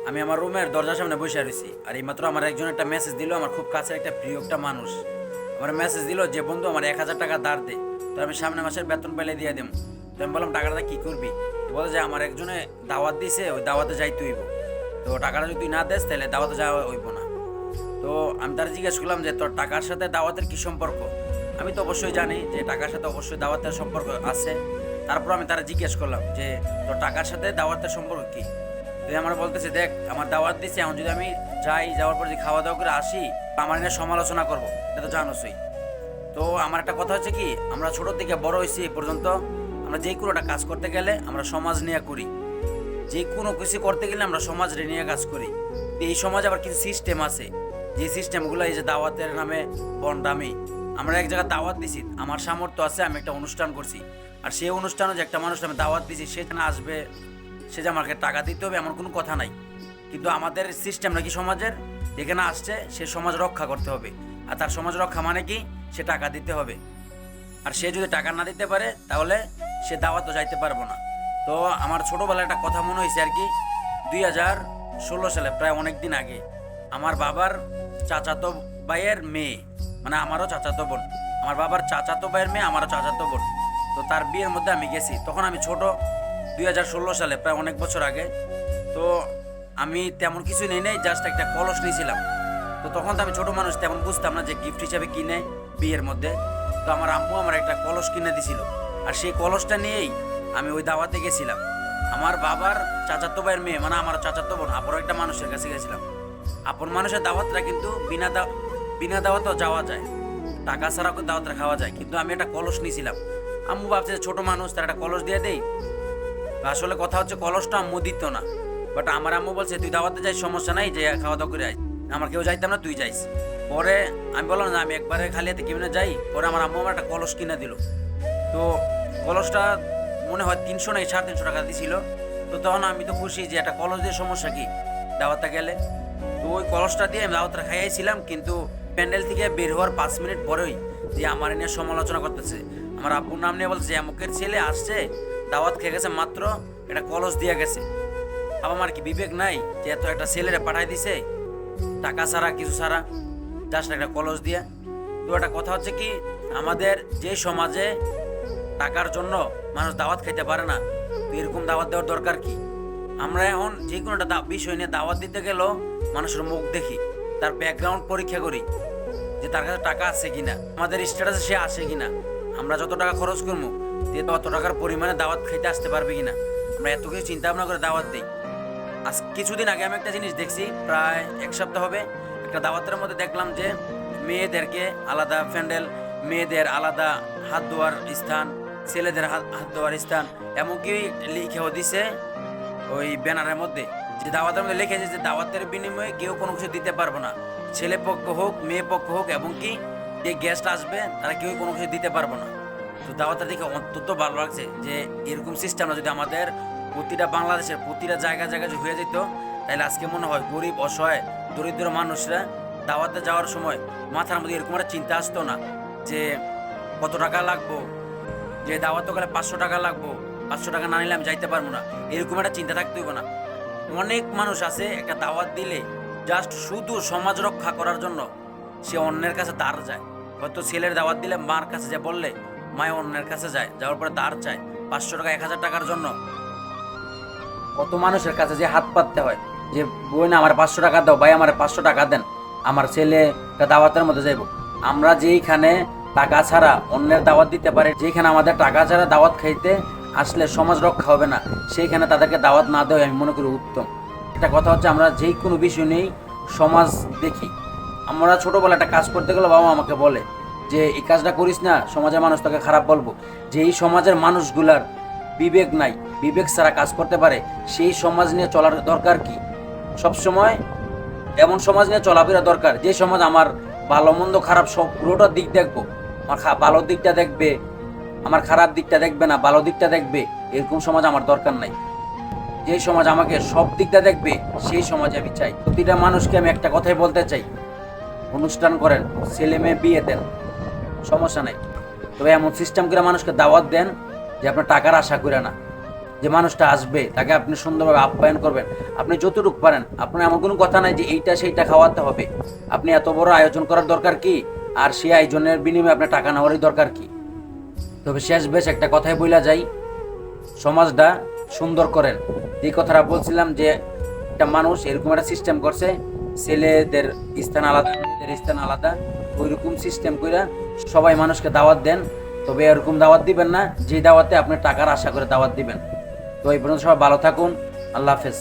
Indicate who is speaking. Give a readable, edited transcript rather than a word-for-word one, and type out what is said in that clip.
Speaker 1: আমি আমার রুমের দরজার সামনে বসে রয়েছি, আর এইমাত্র আমার একজন একটা মেসেজ দিল। আমার খুব কাছের একটা প্রিয় একটা মানুষ আমার মেসেজ দিল যে বন্ধু আমার 1,000 টাকা ধার দে, তো আমি সামনে মাসের বেতন পেলে দিয়ে দেবো। তো আমি বললাম টাকাটা কি করবি? তো বলে যে আমার একজনে দাওয়াত দিছে, ওই দাওয়াতে যাইতে হইব, তো টাকাটা যদি তুই না দেস তাহলে দাওয়াতে যাওয়া হইব না। তো আমি তার জিজ্ঞেস করলাম যে তোর টাকার সাথে দাওয়াতের কি সম্পর্ক। আমি তো অবশ্যই জানি যে টাকার সাথে অবশ্যই দাওয়াতের সম্পর্ক আছে। তারপর আমি তারা জিজ্ঞেস করলাম যে তোর টাকার সাথে দাওয়াতের সম্পর্ক কি। তুই আমার বলতেছে দেখ আমার দাওয়াত দিচ্ছে, এখন যদি আমি যাওয়ার পর যদি খাওয়া দাওয়া করে আসি আমার এনে সমালোচনা করবো, এটা তো জানোসই। তো আমার একটা কথা হচ্ছে কি, আমরা ছোট থেকে বড় হয়েছি এই পর্যন্ত, আমরা যে কোনো একটা কাজ করতে গেলে আমরা সমাজ নিয়ে করি, যে কোনো কিছু করতে গেলে আমরা সমাজ নিয়ে কাজ করি। তো এই সমাজে আবার কিছু সিস্টেম আছে, যে সিস্টেমগুলো এই যে দাওয়াতের নামে বন্ডামি। আমরা এক জায়গায় দাওয়াত দিছি, আমার সামর্থ্য আছে, আমি একটা অনুষ্ঠান করছি, আর সেই অনুষ্ঠানে যে একটা মানুষ আমি দাওয়াত দিছি সেখানে আসবে, সে যে আমাকে টাকা দিতে হবে এমন কোনো কথা নাই। কিন্তু আমাদের সিস্টেম নাকি সমাজের, যেখানে আসছে সে সমাজ রক্ষা করতে হবে, আর তার সমাজ রক্ষা মানে কি, সে টাকা দিতে হবে। আর সে যদি টাকা না দিতে পারে তাহলে সে দাওয়াতও যাইতে পারবো না। তো আমার ছোটোবেলায় একটা কথা মনে হয়েছে আর কি, 2016 সালে প্রায় অনেক দিন আগে আমার বাবার চাচাতো ভাইয়ের মেয়ে, মানে আমারও চাচাতো বোন, আমার বাবার চাচাতো ভাইয়ের মেয়ে আমারও চাচাতো বোন, তো তার বিয়ের মধ্যে আমি গেছি। তখন আমি ছোট, 2016 সালে প্রায় অনেক বছর আগে। তো আমি তেমন কিছু নেই নাই, জাস্ট একটা কলস নিয়েছিলাম। তো তখন তো আমি ছোট মানুষ, তেমন বুঝতাম না যে গিফট হিসাবে কিনে বিয়ের মধ্যে। তো আমার আম্মু আমার একটা কলস কিনে দিছিল, আর সেই কলসটা নিয়েই আমি ওই দাওয়াতে গেছিলাম। আমার বাবার চাচাতো ভাইয়ের মেয়ে, মানে আমার চাচাতো বোন আপন একটা মানুষের কাছে গেছিলাম। আপন মানুষের দাওয়াতটা কিন্তু বিনা দাওয়াতেও যাওয়া যায়, টাকা ছাড়াও দাওয়াতটা খাওয়া যায়, কিন্তু আমি একটা কলস নিয়েছিলাম। আম্মু ভাবছে যে ছোট মানুষ, তার একটা কলস দিয়ে দেই। আসলে কথা হচ্ছে কলসটা আম্মু দিত না, বাট আমার আম্মু বলছে তুই দাওয়াতে যাই, সমস্যা নাই, যে খাওয়া দাওয়া করে আয়, আমার কেউ যাইতাম না, তুই যাইস। পরে আমি বললাম না আমি একবারে খালি হাতে কেমনে যাই। পরে আমার আম্মু আমার একটা কলস কিনে দিল। তো কলসটা মনে হয় 300 না 350 টাকা দিছিল। তো তখন আমি তো খুশি যে একটা কলস দিয়ে সমস্যা কি দাওয়াতে গেলে। তো ওই কলসটা দিয়ে আমি দাওয়াতটা খাইয়াছিলাম, কিন্তু প্যান্ডেল থেকে বের হওয়ার 5 মিনিট পরেই যে আমার নিয়ে সমালোচনা করতেছে, আমার আব্বুর নাম নিয়ে বলছে যে অমুকের ছেলে আসছে, দাওয়াত খেয়ে গেছে, মাত্র একটা কলস দিয়ে গেছে। আমার কি বিবেক নাই যে এত একটা ছেলেরে পাঠাই দিছে টাকা ছাড়া কিছু ছাড়া, জাস্ট একটা কলস দিয়ে। তো একটা কথা হচ্ছে কি, আমাদের যে সমাজে টাকার জন্য মানুষ দাওয়াত খাইতে পারে না, তো এরকম দাওয়াত দেওয়ার দরকার কি? আমরা এখন যে কোনো একটা বিষয় নিয়ে দাওয়াত দিতে গেলেও মানুষের মুখ দেখি, তার ব্যাকগ্রাউন্ড পরীক্ষা করি যে তার কাছে টাকা আছে কিনা, আমাদের স্ট্যাটাসে সে আসে কিনা, আমরা যত টাকা খরচ করবো যে তত টাকার পরিমাণে দাওয়াত খাইতে আসতে পারবে কিনা, আমরা এত কিছু চিন্তা ভাবনা করে দাওয়াত দিই। আজ কিছুদিন আগে আমি একটা জিনিস দেখছি, প্রায় 1 সপ্তাহ হবে, একটা দাওয়াতের মধ্যে দেখলাম যে মেয়েদেরকে আলাদা প্যান্ডেল, মেয়েদের আলাদা হাত ধোয়ার স্থান, ছেলেদের হাত ধোয়ার স্থান, এমনকি লিখেও দিছে ওই ব্যানারের মধ্যে, যে দাওয়াতের মধ্যে লিখেছে যে দাওয়াতের বিনিময়ে কেউ কোনো কিছু দিতে পারবো না, ছেলে পক্ষ হোক মেয়ে পক্ষ হোক, এবং কি যে গেস্ট আসবে তারা কেউ কোনো কিছু দিতে পারবো না। তো দাওয়াতটা দেখে অত্যন্ত ভালো লাগছে যে এরকম সিস্টেমটা যদি আমাদের প্রতিটা বাংলাদেশের প্রতিটা জায়গায় জায়গায় হয়ে যেত, তাহলে আজকে মনে হয় গরিব অসহায় দরিদ্র মানুষরা দাওয়াতে যাওয়ার সময় মাথার মধ্যে এরকম একটা চিন্তা আসতো না যে কত টাকা লাগবো, যে দাওয়াতে গেলে 500 টাকা লাগবো, 500 টাকা না নিলে আমি যাইতে পারবো না, এরকম একটা চিন্তা থাকতে হইব না। অনেক মানুষ আছে একটা দাওয়াত দিলে জাস্ট শুধু সমাজ রক্ষা করার জন্য সে অন্যের কাছে দাঁড় যায়। হয়তো ছেলের দাওয়াত দিলে মার কাছে যে বললে মায় অন্যের কাছে যায়, যাওয়ার পরে দাঁড় চায় 500 টাকা 1000 টাকার জন্য। কত মানুষের কাছে যে হাত পাততে হয় যে বই না আমার 500 টাকা দাও, ভাই আমার 500 টাকা দেন, আমার ছেলে দাওয়াতের মধ্যে যাইব। আমরা যেইখানে টাকা ছাড়া অন্যের দাওয়াত দিতে পারি, যেখানে আমাদের টাকা ছাড়া দাওয়াত খাইতে আসলে সমাজ রক্ষা হবে না, সেইখানে তাদেরকে দাওয়াত না দেওয়া আমি মনে করি উত্তম। একটা কথা হচ্ছে আমরা যেই কোনো বিষয় নেই সমাজ দেখি। আমরা ছোটোবেলা একটা কাজ করতে গেলে বাবা আমাকে বলে যে এই কাজটা করিস না, সমাজের মানুষ তোকে খারাপ বলবো। যে এই সমাজের মানুষগুলার বিবেক নাই, বিবেক ছাড়া কাজ করতে পারে, সেই সমাজ নিয়ে চলার দরকার কি? সবসময় এমন সমাজ নিয়ে চলাফেরা দরকার যে সমাজ আমার ভালো মন্দ খারাপ সব পুরোটার দিক দেখবো, আমার ভালো দিকটা দেখবে, আমার খারাপ দিকটা দেখবে না, ভালো দিকটা দেখবে, এরকম সমাজ আমার দরকার নাই। যে সমাজ আমাকে সব দিকটা দেখবে সেই সমাজ আমি চাই। প্রতিটা মানুষকে আমি একটা কথাই বলতে চাই, অনুষ্ঠান করেন, ছেলে মেয়ে বিয়ে দেন, সমস্যা নাই, তবে এমন সিস্টেম করে মানুষকে দাওয়াত দেন যে আপনার টাকার আশা করে না। যে মানুষটা আসবে তাকে আপনি সুন্দরভাবে আপ্যায়ন করবেন। আপনি যতটুকু পারেন, আপনার এমন কোনো কথা নাই যে এইটা সেইটা খাওয়াতে হবে। আপনি এত বড় আয়োজন করার দরকার কি, আর সেই আয়োজনের বিনিময়ে আপনার টাকা নেওয়ারই দরকার কি। তবে শেষ বেশ একটা কথাই বইলা যাই, সমাজটা সুন্দর করেন। যে কথাটা বলছিলাম যে একটা মানুষ এরকম একটা সিস্টেম করছে, ছেলেদের স্থান আলাদা, মেয়েদের স্থান আলাদা, ওইরকম সিস্টেম কইরা সবাই মানুষকে দাওয়াত দেন। তবে এরকম দাওয়াত দিবেন না যে দাওয়াতে আপনি টাকার আশা করে দাওয়াত দিবেন। তো এই পর্যন্ত সবাই ভালো থাকুন, আল্লাহ হাফেজ।